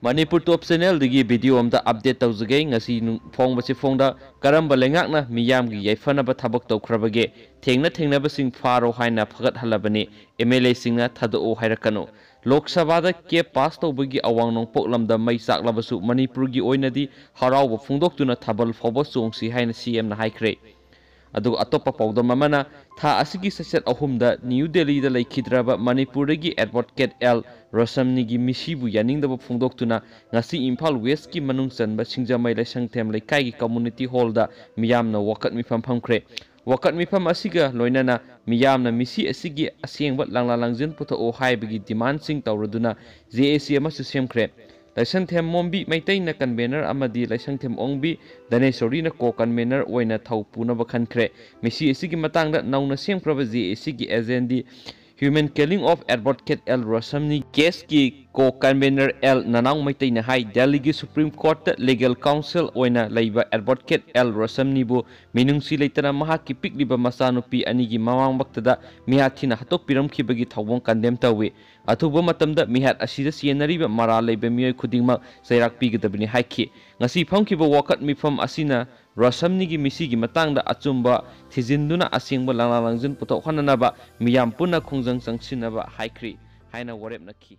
Manipur Top Channel digi video amda update tawjage ngasi phongbasi phongda karamba lengakna miyamgi yaifanaba thabak tawkhrabage thengna sing faro haina phagat halabani MLA singna thadoo hairakano Lok Sabha da ke pass tawbagi awangnong poklamda mai saklabasu Manipur gi oinadi harawba phungdoktuna thabal phawba chongsi haina CM na haikre Adu atopa pawdam amana tha asigi sachet ahumda New Delhi da laikhidraba Manipur gi Advocate L Rosamni gi misibu yaningdaba phungdoktuna ngasi Imphal West ki manung chanba singjamai laisang them laikai gi community hall da miyamna wakat mifam phamkhre wakat mifam asiga loinana miyamna misi asigi asengba langlalangjin putho o haibagi demand sing tawraduna JAC ama su semkhre Laisang them mombi maitai na convener amadi laisang them ongbi Daneshori na ko convener oina thau puna bakhankre misi asigi matangda nauna sempraba JAC gi agendi Human Killing of Advocate L Rosamni case ki ko convener L nanang maitai na hai Delhi gi Supreme Court Legal Council oina laiba Advocate L Rosamni bu minungsi leitana maha ki pikliba masanupi anigi mamang baktada mihathina hatok piram khibagi thawong condemn tawi athuba matamda mihat asida sienariba mara leiba miyoi khudingma sairak pigadabni haiki ngasi phangkiba wakat mifam asina Rosamni gi misi gi matangda achumba thijinduna asengba langlangjin putok hananaba miyam puna khongjang changsinaba haikri haina warep nakhi